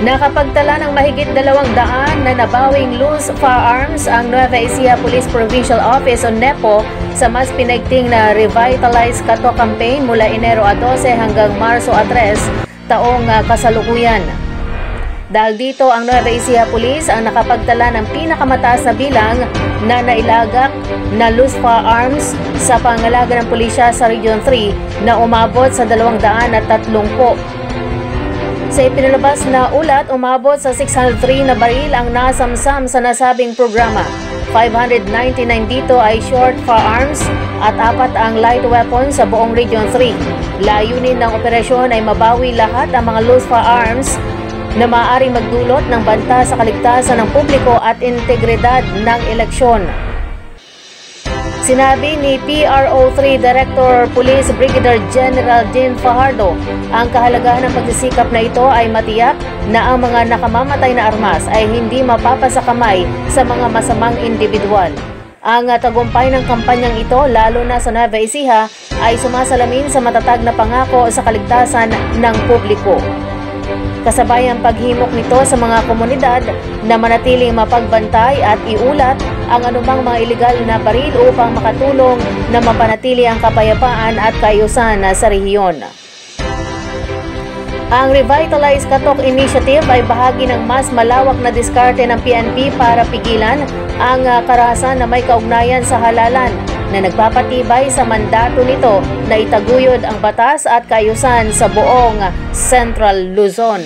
Nakapagtala ng mahigit 200 na nabawing loose firearms ang Nueva Ecija Police Provincial Office o NEPO sa mas pinaigting na Revitalize Kato campaign mula Enero 12 hanggang Marso 3 taong kasalukuyan. Dahil dito ang Nueva Ecija Police ang nakapagtala ng pinakamataas na bilang na nailagak na loose firearms sa pangalaga ng pulisya sa Region 3 na umabot sa 230. Sa ipinalabas na ulat, umabot sa 603 na baril ang nasamsam sa nasabing programa. 599 dito ay short firearms at 4 ang light weapons sa buong Region 3. Layunin ng operasyon ay mabawi lahat ang mga loose firearms na maaaring magdulot ng banta sa kaligtasan ng publiko at integridad ng eleksyon. Sinabi ni PRO3 Director Police Brigadier General Jean Fajardo, ang kahalagahan ng pagsisikap na ito ay matiyak na ang mga nakamamatay na armas ay hindi mapapasakamay sa mga masamang individual. Ang tagumpay ng kampanyang ito, lalo na sa Nueva Ecija, ay sumasalamin sa matatag na pangako sa kaligtasan ng publiko. Kasabay ang paghimok nito sa mga komunidad na manatiling mapagbantay at iulat ang anumang mga ilegal na baril upang makatulong na mapanatili ang kapayapaan at kaayusan sa rehiyon. Ang Revitalize Katok Initiative ay bahagi ng mas malawak na diskarte ng PNP para pigilan ang karahasan na may kaugnayan sa halalan na nagpapatibay sa mandato nito na itaguyod ang batas at kaayusan sa buong Central Luzon.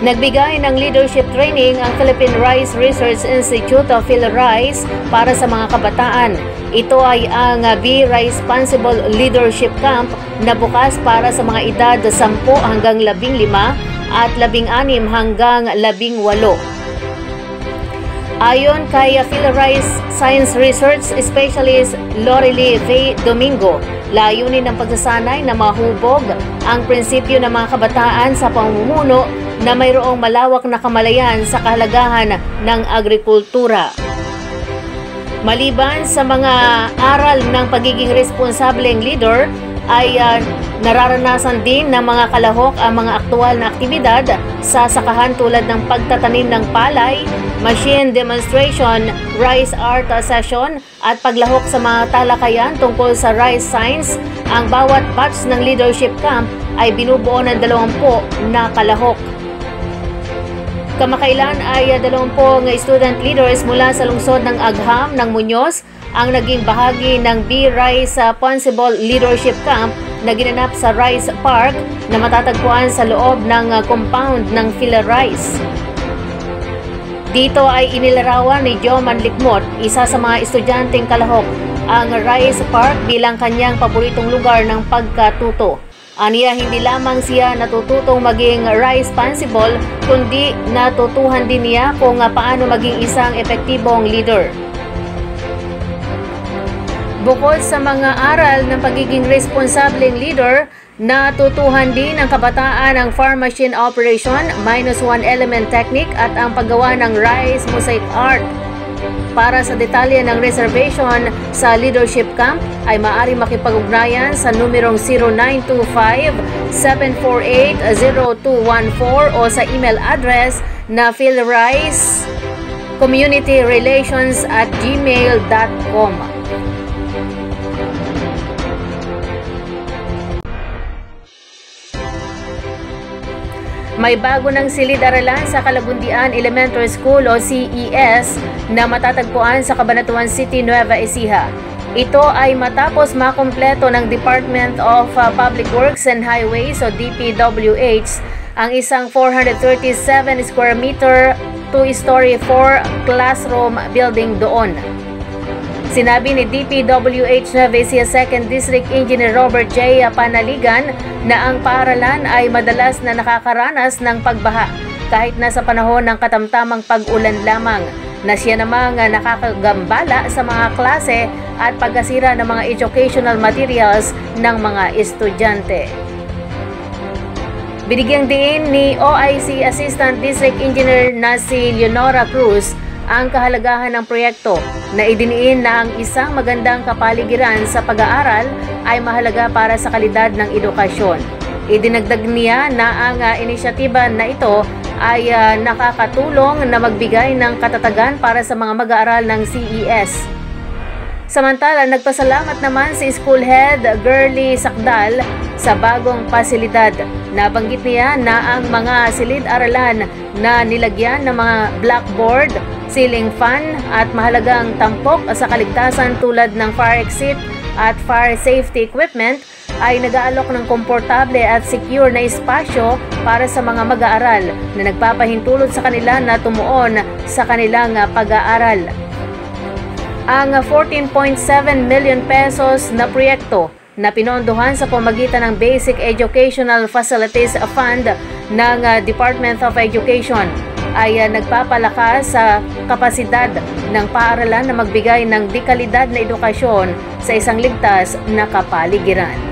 Nagbigay ng leadership training ang Philippine Rice Research Institute o PhilRice para sa mga kabataan. Ito ay ang Be Responsible Leadership Camp na bukas para sa mga edad 10 hanggang 15 at 16 hanggang 18. Ayon kay PhilRice Science Research Specialist Lorely V. Domingo, layunin ng pagsasanay na mahubog ang prinsipyo ng mga kabataan sa pamumuno na mayroong malawak na kamalayan sa kahalagahan ng agrikultura. Maliban sa mga aral ng pagiging responsableng leader, ay nararanasan din ng mga kalahok ang mga aktual na aktibidad sa sakahan tulad ng pagtatanim ng palay, machine demonstration, rice art session at paglahok sa mga talakayan tungkol sa rice science. Ang bawat batch ng leadership camp ay binubuo ng 20 na kalahok. Kamakailan ay 20 student leaders mula sa lungsod ng Agham ng Muñoz ang naging bahagi ng Be Responsible Leadership Camp na ginanap sa Rice Park na matatagpuan sa loob ng compound ng PhilRice. Dito ay inilarawan ni Joman Likmot, isa sa mga estudyanteng kalahok, ang Rice Park bilang kanyang paboritong lugar ng pagkatuto. Aniya, hindi lamang siya natututong maging responsible, kundi natutuhan din niya kung paano maging isang epektibong leader. Bukod sa mga aral ng pagiging responsableng leader, natutuhan din ang kabataan ang farm machine operation, -1 element technique at ang paggawa ng rice mosaic art. Para sa detalye ng reservation sa leadership camp ay maaari makipag-ugnayan sa numerong 0925-748-0214 o sa email address na philricecommunityrelations@gmail.com. May bago ng silid-aralan sa Kalabundian Elementary School o CES na matatagpuan sa Cabanatuan City, Nueva Ecija. Ito ay matapos makumpleto ng Department of Public Works and Highways o DPWH ang isang 437 square meter, 2-story 4 classroom building doon. Sinabi ni DPWH Nueva Ecija 2nd District Engineer Robert J. Panaligan na ang paaralan ay madalas na nakakaranas ng pagbaha kahit na sa panahon ng katamtamang pag-ulan lamang, na siya namang nakakagambala sa mga klase at pagkasira ng mga educational materials ng mga estudyante. Binigyang diin ni OIC Assistant District Engineer na si Leonora Cruz ang kahalagahan ng proyekto na idiniin na ang isang magandang kapaligiran sa pag-aaral ay mahalaga para sa kalidad ng edukasyon. Idinagdag niya na ang inisyatiba na ito ay nakakatulong na magbigay ng katatagan para sa mga mag-aaral ng CES. Samantala, nagpasalamat naman si School Head Girly Sakdal sa bagong pasilidad. Nabanggit niya na ang mga silid-aralan na nilagyan ng mga blackboard, ceiling fan at mahalagang tampok sa kaligtasan tulad ng fire exit at fire safety equipment ay nag-aalok ng komportable at secure na espasyo para sa mga mag-aaral na nagpapahintulot sa kanila na tumuon sa kanilang pag-aaral. Ang 14.7 million pesos na proyekto na pinondohan sa pamagitan ng Basic Educational Facilities Fund ng Department of Education ay nagpapalakas sa kapasidad ng paaralan na magbigay ng dekalidad na edukasyon sa isang ligtas na kapaligiran.